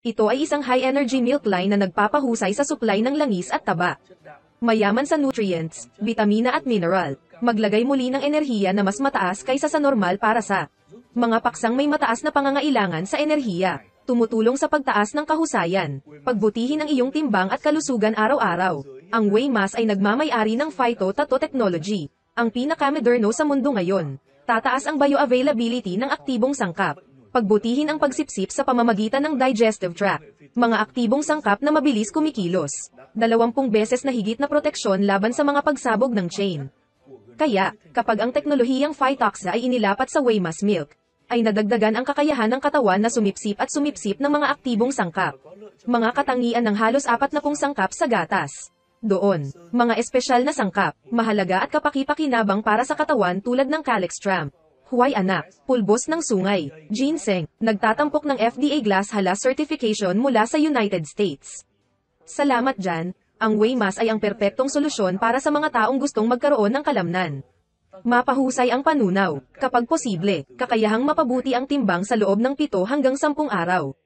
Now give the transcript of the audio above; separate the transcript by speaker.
Speaker 1: Ito ay isang high-energy milk line na nagpapahusay sa supply ng langis at taba. Mayaman sa nutrients, bitamina at mineral. Maglagay muli ng enerhiya na mas mataas kaysa sa normal para sa mga paksang may mataas na pangangailangan sa enerhiya. Tumutulong sa pagtaas ng kahusayan. Pagbutihin ang iyong timbang at kalusugan araw-araw. Ang Whey Mass ay nagmamay-ari ng Phyto-Tato Technology, ang pinakamoderno sa mundo ngayon. Tataas ang bioavailability ng aktibong sangkap. Pagbutihin ang pagsipsip sa pamamagitan ng digestive tract. Mga aktibong sangkap na mabilis kumikilos. 20 beses na higit na proteksyon laban sa mga pagsabog ng chain. Kaya, kapag ang teknolohiyang Phytoxa ay inilapat sa Whey Mass Milk, ay nadagdagan ang kakayahan ng katawan na sumipsip at sumipsip ng mga aktibong sangkap. Mga katangian ng halos 40 sangkap sa gatas. Doon, mga espesyal na sangkap, mahalaga at kapaki-pakinabang para sa katawan tulad ng calextram, huway anak, pulbos ng sungay, ginseng, nagtatampok ng FDA Glass Hala certification mula sa United States. Salamat dyan, ang Whey Mass ay ang perpektong solusyon para sa mga taong gustong magkaroon ng kalamnan. Mapahusay ang panunaw, kapag posible, kakayahang mapabuti ang timbang sa loob ng 7 hanggang 10 araw.